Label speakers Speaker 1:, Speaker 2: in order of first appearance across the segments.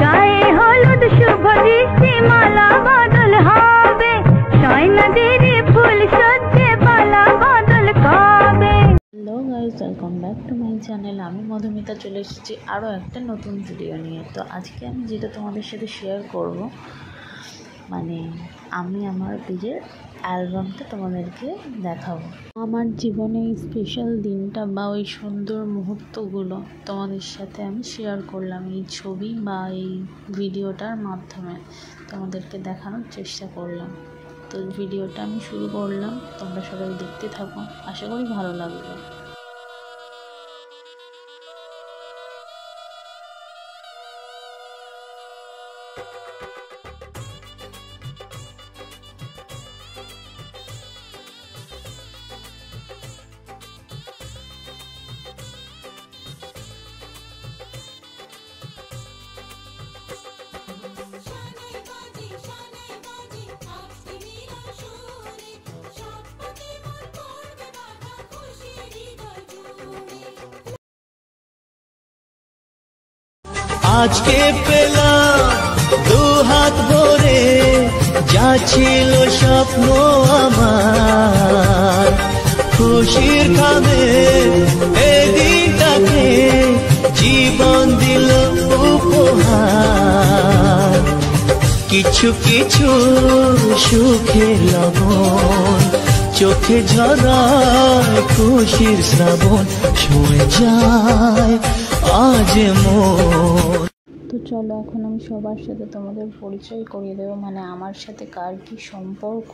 Speaker 1: গায়ে হলুদ শুভ দৃষ্টি মালা বদল হবে, সয়নাদের ফুল সজ্জে পালা বদল কবে।
Speaker 2: Hello guys, welcome back to my channel. আমি মধুমিতা চলে এসেছি আরও একটা নতুন ভিডিও নিয়ে। তো আজকে আমি যেটা তোমাদের সাথে শেয়ার করব, মানে আমি আমার বিয়ের অ্যালবামটা তোমাদেরকে দেখাবো। আমার জীবনে এই স্পেশাল দিনটা বা ওই সুন্দর মুহূর্তগুলো তোমাদের সাথে আমি শেয়ার করলাম এই ছবি বা এই ভিডিওটার মাধ্যমে তোমাদেরকে দেখানোর চেষ্টা করলাম। তো ভিডিওটা আমি শুরু করলাম, তোমরা সবাই দেখতে থাকো, আশা করি ভালো লাগবে।
Speaker 3: আজকে পেলাম দু হাত ভরে যা ছিল স্বপ্ন আমার, খুশির খাবে এই দিনটাকে জীবন দিল উপহার। কিছু কিছু সুখে লবণ চোখে ঝরায় খুশির শ্রাবণ, ছুঁয়ে যায় আজ মন।
Speaker 2: তো চলো এখন আমি সবার সাথে তোমাদের পরিচয় করিয়ে দেবো, মানে আমার সাথে কার কী সম্পর্ক,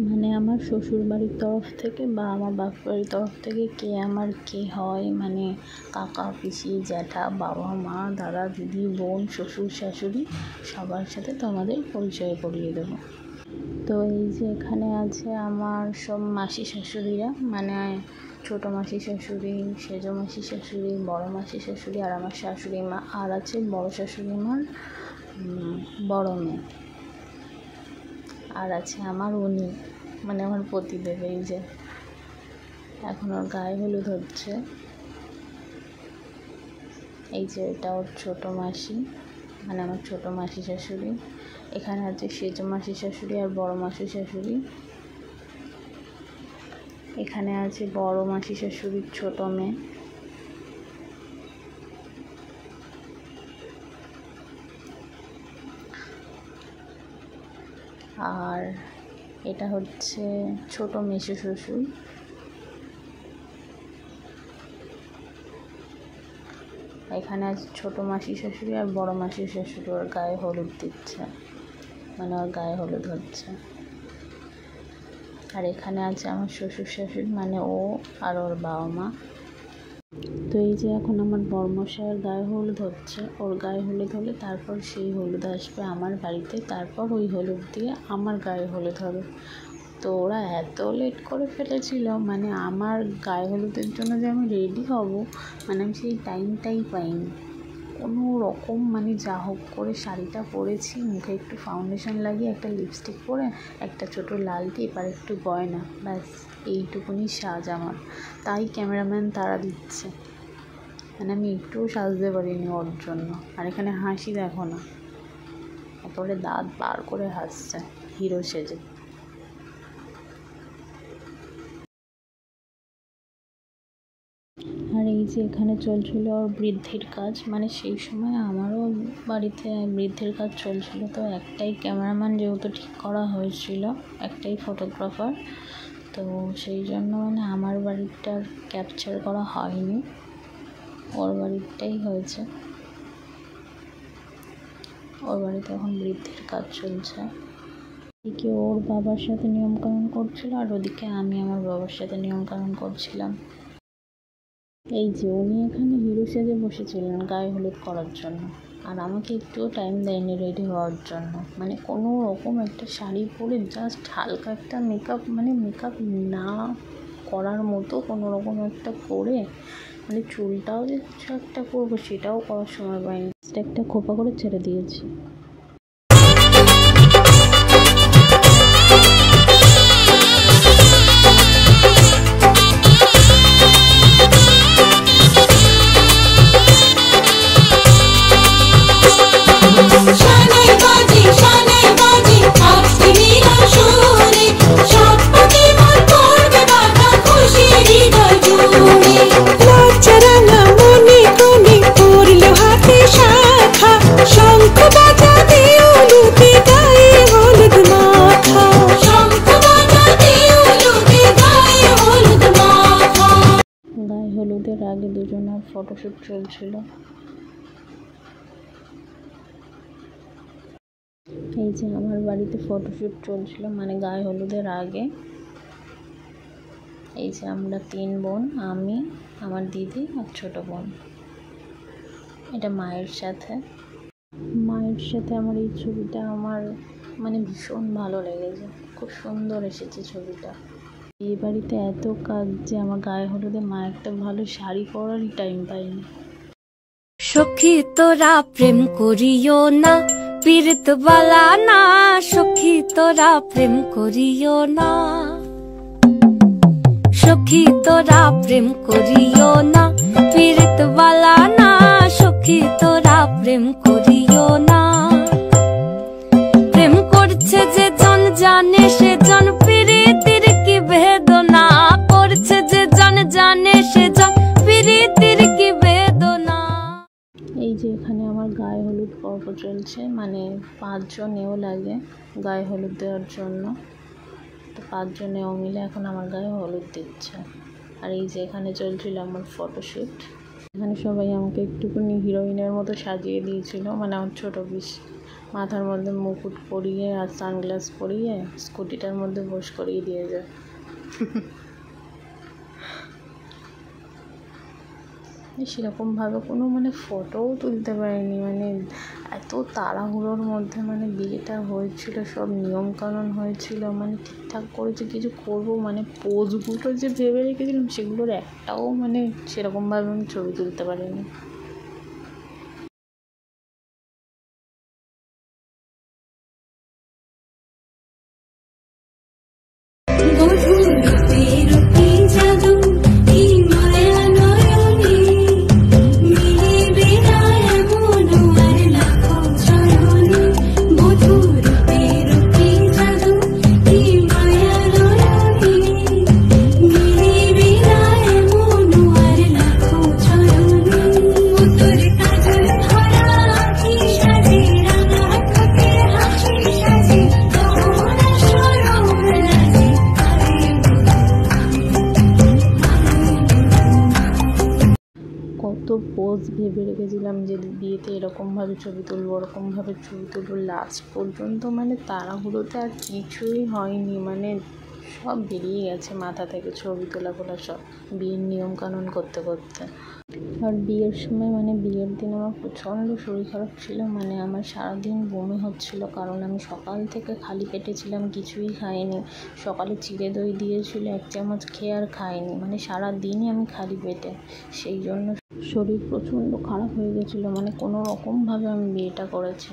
Speaker 2: মানে আমার শ্বশুর বাড়ির তরফ থেকে বা আমার বাপ বাড়ির তরফ থেকে কে আমার কে হয়, মানে কাকা পিসি জ্যাঠা বাবা মা দাদা দিদি বোন শ্বশুর শাশুড়ি সবার সাথে তোমাদের পরিচয় করিয়ে দেবো। তো এই যে এখানে আছে আমার সব মাসি শাশুড়িরা, মানে ছোটো মাসি শাশুড়ি, সেজ মাসি শাশুড়ি, বড় মাসি শাশুড়ি আর আমার শাশুড়ি মা, আর আছে বড় শাশুড়ি মার বড় মেয়ে, আর আছে আমার উনি মানে আমার পতিদেব। এই যে এখন ওর গায়ে হলুদ হচ্ছে। এই যে এটা ওর ছোটো মাসি, মানে আমার ছোটো মাসি শাশুড়ি। এখানে আছে সেজ মাসি শাশুড়ি আর বড় মাসি শাশুড়ি। এখানে আছে বড় মাসি শাশুড়ির ছোট মেয়ে। আর এটা হচ্ছে ছোট মেসো শ্বশুর। এখানে আছে ছোট মাসি শাশুড়ি আর বড় মাসি শাশুড়ি, ওর গায়ে হলুদ দিচ্ছে, মানে ওর গায়ে হলুদ হচ্ছে। আর এখানে আছে আমার শ্বশুর শাশুড়ি, মানে ও আর ওর বাবা মা। তো এই যে এখন আমার বড়মশাইয়ের গায়ে হলুদ হচ্ছে, ওর গায়ে হলুদ হলে তারপর সেই হলুদ আসবে আমার বাড়িতে, তারপর ওই হলুদ দিয়ে আমার গায়ে হলুদ হবে। তো ওরা এত লেট করে ফেলেছিল, মানে আমার গায়ে হলুদের জন্য যে আমি রেডি হব, মানে আমি সেই টাইমটাই পাইনি কোনো রকম। মানে যা হোক করে শাড়িটা পরেছি, মুখে একটু ফাউন্ডেশন লাগিয়ে একটা লিপস্টিক পরে একটা ছোটো লাল টিপ আর একটু গয়না, ব্যাস এইটুকুনি সাজ আমার। তাই ক্যামেরাম্যান তাড়া দিচ্ছে, মানে আমি একটুও সাজতে পারিনি ওর জন্য। আর এখানে হাসি দেখো না, একেবারে দাঁত বার করে হাসছে হিরো সেজে। আর এই যে এখানে চলছিল ওর বৃদ্ধির কাজ, মানে সেই সময় আমারও বাড়িতে বৃদ্ধির কাজ চলছিল। তো একটাই ক্যামেরাম্যান যেহেতু ঠিক করা হয়েছিল, একটাই ফটোগ্রাফার, তো সেই জন্য মানে আমার বাড়িটার ক্যাপচার করা হয়নি, ওর বাড়িটাই হয়েছে। ওর বাড়িতে এখন বৃদ্ধির কাজ চলছে। এদিকে ওর বাবার সাথে নিয়মকানুন করছিল, আর ওদিকে আমি আমার বাবার সাথে নিয়মকানুন করছিলাম। এই যে উনি এখানে হিরো সেজে বসেছিলেন গায়ে হলুদ করার জন্য, আর আমাকে একটুও টাইম দেয়নি রেডি হওয়ার জন্য। মানে কোনো রকম একটা শাড়ি পরে জাস্ট হালকা একটা মেকআপ, মানে মেকআপ না করার মতো কোনো রকম একটা করে, মানে চুলটাও যে কিছু একটা করবো সেটাও করার সময় পাইনি, একটা খোপা করে ছেড়ে দিয়েছি। এই যে আমার বাড়িতে ফটোশ্যুট চলছিল, মানে গায়ে হলুদের আগে। এই যে আমরা 3 বোন, আমি, আমার দিদি আর ছোট বোন। এটা মায়ের সাথে আমার এই ছবিটা আমার মানে ভীষণ ভালো লেগেছে, খুব সুন্দর এসেছে ছবিটা। এই বাড়িতে এত কাজ যে আমার গায়ে হলুদে মা একটা ভালো শাড়ি পরারই টাইম পাইনি।
Speaker 4: সখী তোরা প্রেম করিও না, পীড়িত বালা না। সখী তোরা প্রেম করিও না, সখী তোরা প্রেম করিও না, পীড়িত বালা না। সখী তোরা প্রেম করিও না। প্রেম করছে যে জন জানে সে জন, পীড়িতির কি বেদনা করছে যে জন জানে সে জন, পীড়িতির কি বেদনা।
Speaker 2: এই যে এখানে আমার গায়ে হলুদ পর্ব চলছে, মানে 5 জনেও লাগে গায়ে হলুদ দেওয়ার জন্য। তো 5 জনেও মিলে এখন আমার গায়ে হলুদ দিচ্ছে। আর এই যে এখানে চলছিল আমার ফটোশ্যুট। এখানে সবাই আমাকে একটুখানি হিরোইনের মতো সাজিয়ে দিয়েছিল, মানে আমার ছোটো পিস মাথার মধ্যে মুকুট পরিয়ে আর সানগ্লাস পরিয়ে স্কুটিটার মধ্যে বস করিয়ে দিয়ে যায়। সেরকমভাবে কোনো মানে ফটোও তুলতে পারিনি, মানে এত তাড়াহুড়োর মধ্যে মানে বিয়েটা হয়েছিল, সব নিয়মকানুন হয়েছিল, মানে ঠিকঠাক করে যে কিছু করবো, মানে পোজগুলো যে ভেবে রেখেছিলাম সেগুলোর একটাও মানে সেরকমভাবে আমি ছবি তুলতে পারিনি। কত পোজ ভেবে রেখেছিলাম যে বিয়েতে এরকমভাবে ছবি তুলবো, ওরকমভাবে ছবি তুলবো। লাস্ট পর্যন্ত মানে তাড়াহুড়োতে আর কিছুই হয়নি, মানে সব বেরিয়ে গেছে মাথা থেকে, ছবি তোলা সব বিয়ের নিয়মকানুন করতে করতে। আর বিয়ের সময় মানে বিয়ের দিন আমার প্রচণ্ড শরীর খারাপ ছিল, মানে আমার সারাদিন বমি হচ্ছিল, কারণ আমি সকাল থেকে খালি পেটে ছিলাম, কিছুই খাইনি। সকালে চিড়ে দই দিয়েছিল, 1 চামচ খেয়ে আর খাইনি, মানে সারাদিনই আমি খালি পেটে। সেই জন্য শরীর প্রচণ্ড খারাপ হয়ে গেছিলো, মানে কোনো রকমভাবে আমি বিয়েটা করেছি।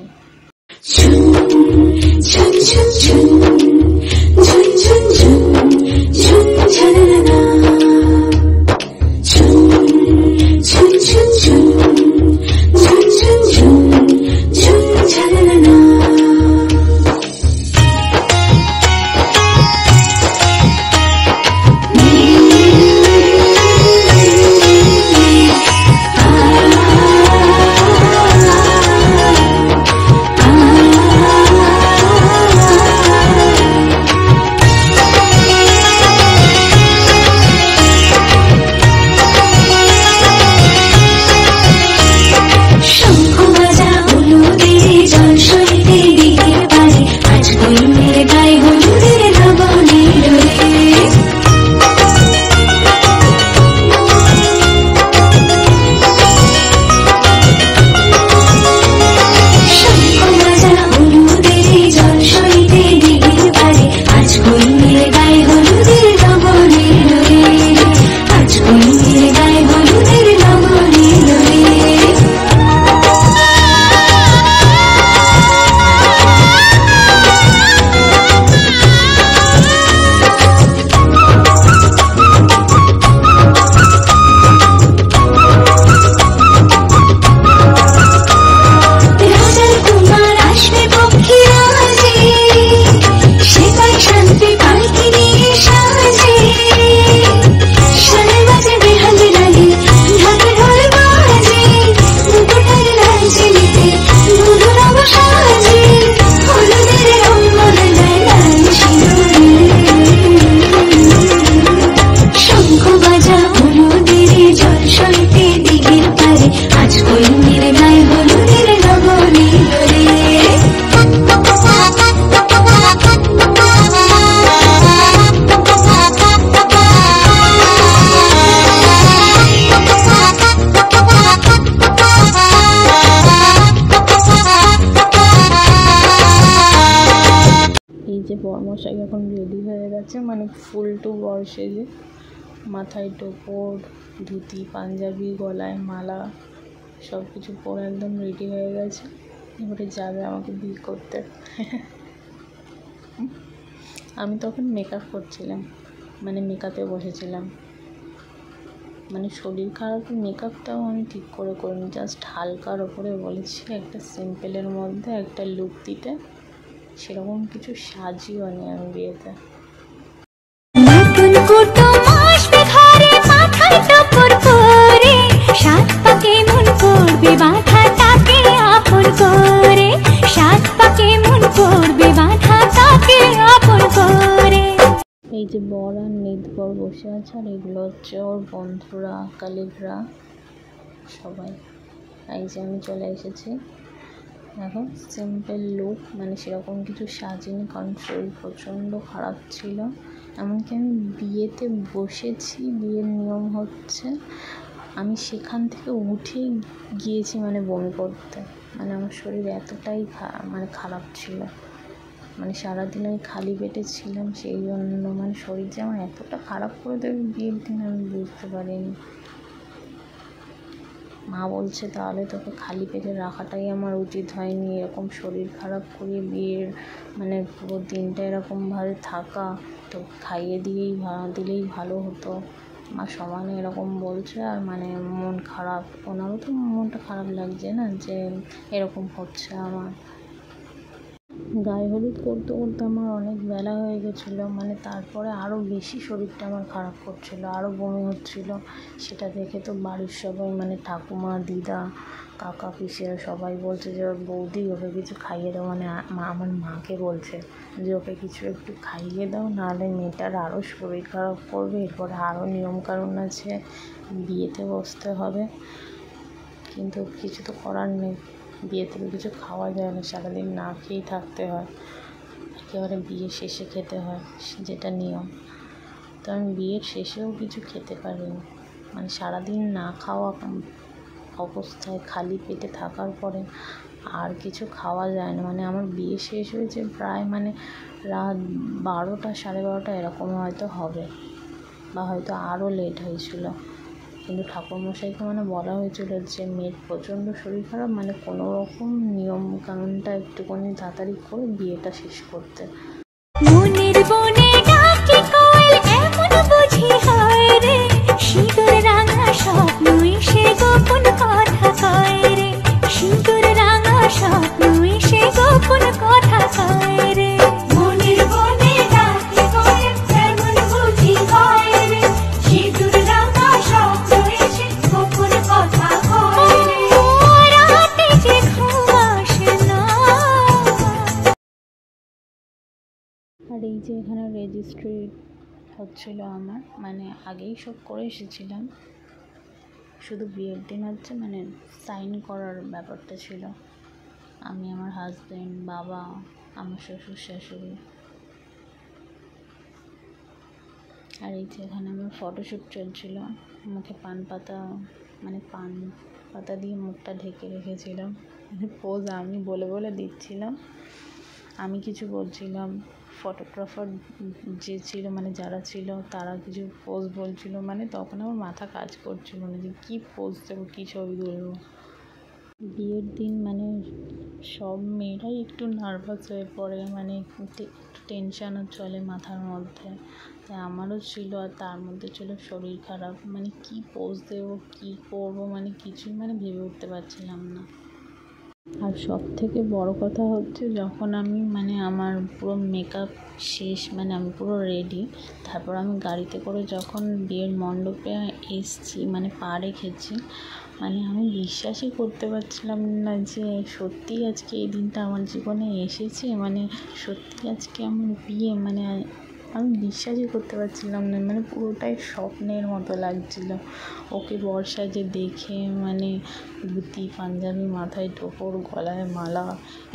Speaker 2: বরমশাই এখন রেডি হয়ে গেছে, মানে ফুল টু বর সেজে, মাথায় টোপর, ধুতি, পাঞ্জাবি, গলায় মালা সব কিছু পরে একদম রেডি হয়ে গেছে। এবারে যাবে আমাকে বিয়ে করতে। আমি তখন মেকআপ করছিলাম, মানে মেকআপে বসেছিলাম, মানে শরীর খারাপ, মেকআপটাও আমি ঠিক করে করিনি, জাস্ট হালকার ওপরে বলেছি একটা সিম্পলের মধ্যে একটা লুক দিতে, সেরকম কিছু সাজিও নি আমি বিয়েতে।
Speaker 1: নতুন কুটুম আসবে ঘরে, মাথায় টোপর পরে, সাত পাকে মন করবে বাঁধা তাকে আপন করে, সাত পাকে মন করবে বাঁধা তাকে আপন করে।
Speaker 2: এই যে বর আর নিতবর বসে আছে, আর এগুলো হচ্ছে ওর বন্ধুরা, কালিগরা সবাই। এই যে আমি চলে এসেছি। এখন সিম্পল লুক, মানে সেরকম কিছু সাজিনি, কারণ শরীর প্রচণ্ড খারাপ ছিল। এমনকি আমি বিয়েতে বসেছি, বিয়ের নিয়ম হচ্ছে, আমি সেখান থেকে উঠে গিয়েছি মানে বমি করতে, মানে আমার শরীর এতটাই মানে খারাপ ছিল, মানে সারাদিন ওই খালি পেটে ছিলাম, সেই জন্য মানে শরীর যে আমার এতটা খারাপ করে দেবে বিয়ের দিন আমি বুঝতে পারিনি। মা বলছে তাহলে তোকে খালি পেটে রাখাটাই আমার উচিত হয়নি, এরকম শরীর খারাপ করে বিয়ের মানে পুরো দিনটা এরকমভাবে থাকা, তো খাইয়ে দিলেই ভালো হতো। মা সমানে এরকম বলছে, আর মানে মন খারাপ, ওনারও তো মনটা খারাপ লাগছে না যে এরকম হচ্ছে আমার। গায়ে হলুদ করতে করতে আমার অনেক বেলা হয়ে গেছিলো, মানে তারপরে আরও বেশি শরীরটা আমার খারাপ করছিলো, আরও বমি হচ্ছিলো। সেটা দেখে তো বাড়ির সবাই, মানে ঠাকুমা, দিদা, কাকা, পিসিরা সবাই বলছে যে বৌদি ওকে কিছু খাইয়ে দাও, মানে আমার মাকে বলছে যে ওকে কিছু একটু খাইয়ে দাও, নাহলে মেয়েটার আরও শরীর খারাপ করবে, এরপরে আরও নিয়মকানুন আছে, বিয়েতে বসতে হবে। কিন্তু কিছু তো করার নেই, বিয়েতে কিছু খাওয়া যায় না, সারাদিন না খেয়েই থাকতে হয়, একেবারে বিয়ে শেষে খেতে হয়, যেটা নিয়ম। তো আমি বিয়ের শেষেও কিছু খেতে পারিনি, মানে সারাদিন না খাওয়া অবস্থায় খালি পেটে থাকার পরে আর কিছু খাওয়া যায় না। মানে আমার বিয়ে শেষ হয়েছে প্রায় মানে রাত 12টা, 12:30 এরকম হয়তো হবে, বা হয়তো আরও লেট হয়েছিল। কিন্তু ঠাকুরমশাইকে মানে বলা হয়েছিল যে মেয়ের প্রচণ্ড শরীর খারাপ, মানে কোনো রকম নিয়ম কানুনটা একটুখানি তাড়াতাড়ি করে বিয়েটা শেষ করতে।
Speaker 1: মনের বনে ডাকে কোয়েল এমন বুঝি হয় রে, সিঁদুর রাঙা স্বপ্ন এসে গোপন কথা কয় রে, সিঁদুর রাঙা স্বপ্ন এসে গোপন কথা কয় রে। মনের বনে ডাকে কোয়েল এমন বুঝি হয় রে, সিঁদুর রাঙা স্বপ্ন এসে গোপন কথা কয় রে। রাতে যে ঘুম আসে না।
Speaker 2: আর এই যে এখানে রেজিস্ট্রি হচ্ছিল আমার, মানে আগেই সব করে এসেছিলাম, শুধু বিয়ের দিন হচ্ছে মানে সাইন করার ব্যাপারটা ছিল। আমি, আমার হাজব্যান্ড, বাবা, আমার শ্বশুর শাশুড়ি। আর এই যে এখানে আমার ফটোশ্যুট চলছিল, মুখে পান পাতা দিয়ে মুখটা ঢেকে রেখেছিলাম, মানে পোজ আমি বলে বলে দিচ্ছিলাম, আমি কিছু বলছিলাম, ফটোগ্রাফার যে ছিল মানে যারা ছিল তারা কিছু পোজ বলছিল, মানে তখন আমার মাথা কাজ করছিল না যে কী পোজ দেবো, কী ছবি তুলবো। বিয়ের দিন মানে সব মেয়েরাই একটু নার্ভাস হয়ে পড়ে, মানে একটু টেনশানও চলে মাথার মধ্যে, তাই আমারও ছিল। আর তার মধ্যে ছিল শরীর খারাপ, মানে কী পোজ দেবো, কী করবো, মানে কিছুই মানে ভেবে উঠতে পারছিলাম না। আর সব থেকে বড় কথা হচ্ছে যখন আমি মানে আমার পুরো মেকআপ শেষ, মানে আমি পুরো রেডি, তারপর আমি গাড়িতে করে যখন বিয়ের মণ্ডপে এসছি, মানে পা রেখেছি, মানে আমি বিশ্বাসই করতে পারছিলাম না যে সত্যি আজকে এই দিনটা আমার জীবনে এসেছে, মানে সত্যি আজকে আমার বিয়ে, মানে আমি বিশ্বাসই করতে পারছিলাম না, মানে পুরোটাই স্বপ্নের মতো লাগছিল। ওকে বর্ষা যে দেখে, মানে ধুতি পাঞ্জাবি, মাথায় টোপর, গলায় মালা,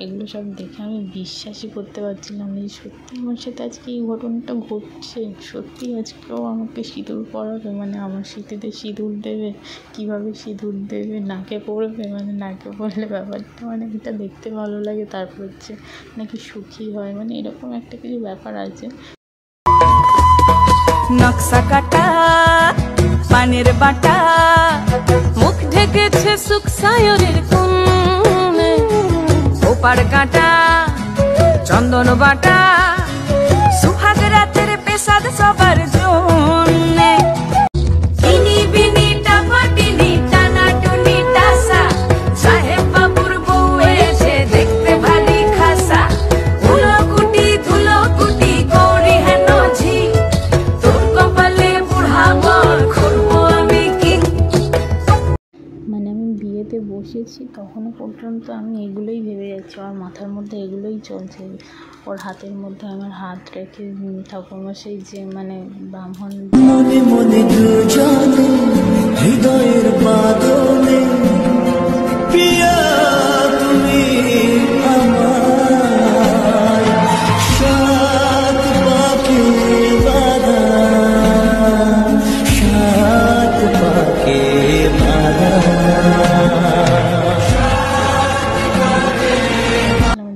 Speaker 2: এগুলো সব দেখে আমি বিশ্বাসই করতে পারছিলাম না যে সত্যি আমার সাথে আজকে এই ঘটনাটা ঘটছে। সত্যি আজকেও আমাকে সিঁদুর পরাবে, মানে আমার শীতেতে সিঁদুর দেবে, কীভাবে সিঁদুর দেবে, নাকে পড়বে, মানে নাকে পড়লে ব্যাপারটা মানে এটা দেখতে ভালো লাগে, তারপর হচ্ছে নাকি সুখী হয়, মানে এরকম একটা কিছু ব্যাপার আছে।
Speaker 5: নকশা কাটা পানের বাটা, মুখ ঢেকেছে সুখ সায়রের কোণে, ওপার কাটা চন্দন বাটা, সুহাগ রাতের পেশাদ সবার জন্যে। বিনি বিনি টাপাটিনি টানা টুনি টাসা, সাহেব বাবুর বউ এসে দেখতে ভারী খাসা, ধুলো কুটি গৌরী হেন ঝি, তোর কপালে বুড়া বল করবো আমি কি।
Speaker 2: মানে আমি বিয়েতে বসেছি তখনও পর্যন্ত আমি এগুলোই ভেবে যাচ্ছি, আমার মাথার মধ্যে এগুলোই চলছে। ওর হাতের মধ্যে আমার হাত রেখে ঠাকুরমশাই যে মানে ব্রাহ্মণ,
Speaker 3: মনে মনে দুজনে হৃদয়ের বাদনে, প্রিয়া তুমি আমার, সাত পাকে বাঁধা, সাত পাকে বাঁধা।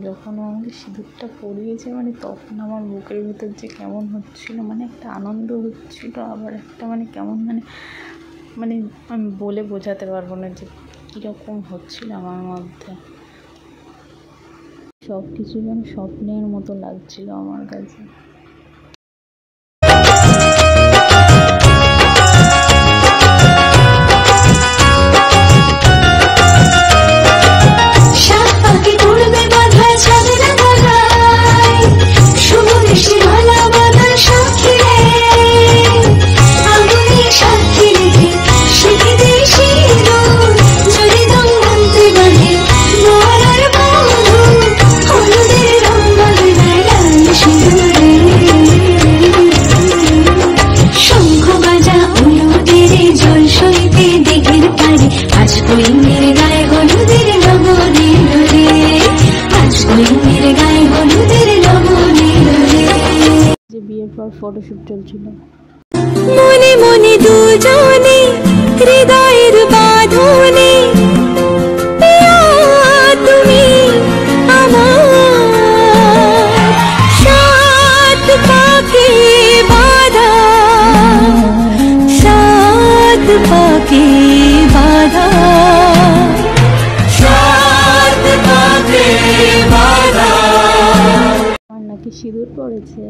Speaker 2: যখন ও আমাকে সিঁদুরটা পরিয়েছে, মানে তখন আমার বুকের ভিতর যে কেমন হচ্ছিল, মানে একটা আনন্দ হচ্ছিল, আবার একটা মানে কেমন মানে আমি বলে বোঝাতে পারবো না যে কীরকম হচ্ছিল আমার মধ্যে। সব কিছু যেন স্বপ্নের মতো লাগছিল আমার কাছে। যে বিয়ের পর ফটোশুট চলছিল,
Speaker 1: মনে মনে দুজনে হৃদয়ের বাঁধনে, তুমি আমার, সাত পাকে বাঁধা, সাত পাকে বাঁধা, সাত পাকে বাঁধা।
Speaker 2: আমার নাকি সিঁদুর পড়েছে।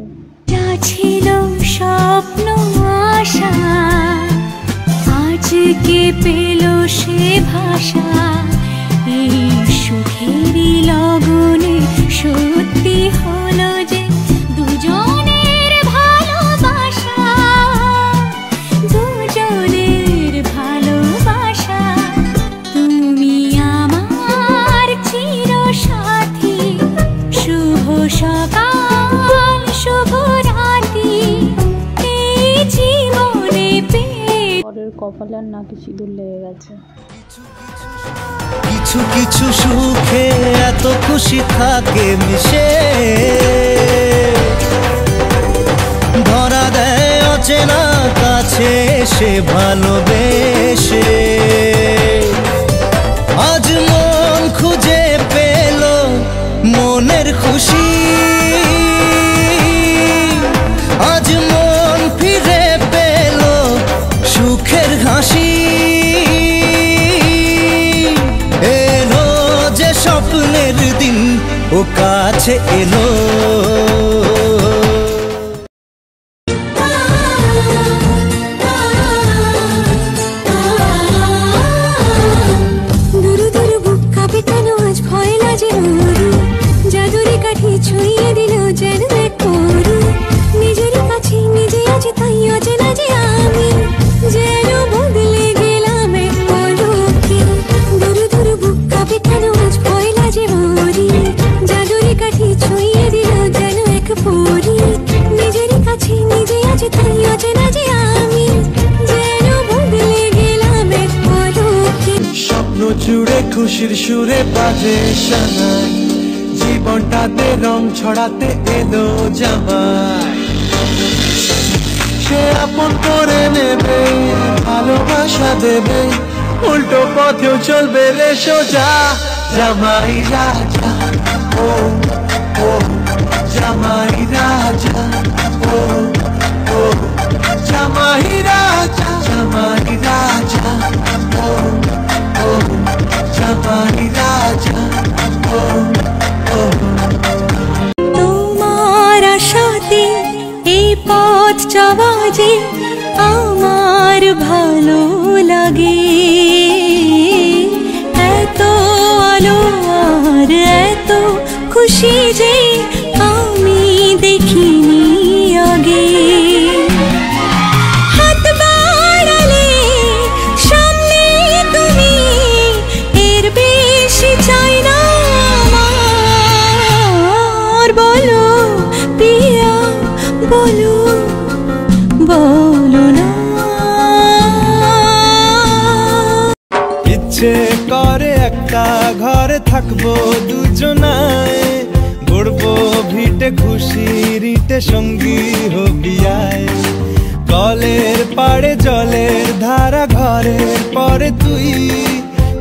Speaker 1: যা ছিল স্বপ্ন আশা, আজকে পেল সে ভাষা, এই সুখেরই লগনে সত্যি হলো যে দুজনের ভালোবাসা, দুজনের ভালোবাসা। তুমি আমার চিরসাথী, শুভ সকাল শুভ রাতি, এই জীবনে
Speaker 2: পরের কপালে আর নাকি সিঁদুর লেগে গেছে।
Speaker 3: কিছু কিছু সুখে এত খুশি থাকে মিশে, ধরা দেয় অচেনা কাছে সে ভালোবেসে। আজ মন খুঁজে পেল মনের খুশি, আজ মন ফিরে পেল সুখের হাসি। এলো যে স্বপ্নের দিন ও কাছে এলো,
Speaker 1: দুরু দুরু বুক কাঁপে কেন আজ ভয় লাগে মরু, জাদুরি কাঠি ছুঁয়ে দিল যেন এক মরু, নিজের কাছে নিজে আজ তাই অচেনা যে আমি, যেন বদলে গেলাম এক পলকে। দুরু দুরু বুক কাঁপে কেন আজ ভয় লাগে মরি, জাদুরি কাঠি ছুঁয়ে দিল
Speaker 3: খুশির সুরে বাজে সানাই, জীবনটাতে রং ছড়াতে এলো জামাই। সে আপন করে নেবে, ভালোবাসা দেবে, উল্টো পথেও চলবে রে সোজা। জামাই রাজা ও ও, জামাই রাজা ও ও, জামাই রাজা, জামাই রাজা ও ও, জামাই রাজা ও ও।
Speaker 1: তোমার আশাতে এই পথ চলা যে আমার ভালো লাগে, এত আলো আর এত খুশি যে আমি দেখিনি আগে। হাত বাড়ালে সামনে তুমি, এর বেশি চাই না আমার। বলো পিয়া বলো, বলো না।
Speaker 3: ইচ্ছে করে একটা ঘরে থাকবো দুজনায়, গড়বো ভিটে খুশির ইটে সঙ্গী হবি আয়। কলের পাড়ে জলের ধারা, ঘরের পরে তুই,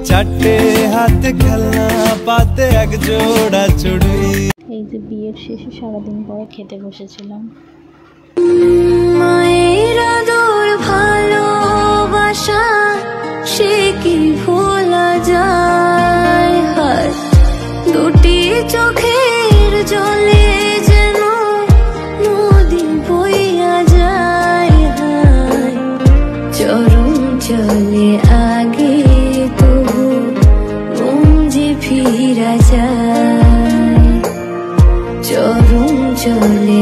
Speaker 3: চারটে হাতে খেলনা পাতে এক জোড়া চড়ুই।
Speaker 2: এই যে বিয়ের শেষে সারাদিন পরে খেতে বসেছিলাম।
Speaker 1: মায়ের আদর ভালোবাসা সে কি ভোলা যায়, হায় দুটি চোখের জলে যেন নদী বইয়া যায়। হায় চরম চলে আগে তবু যে ফিরা যায়, চরম চলে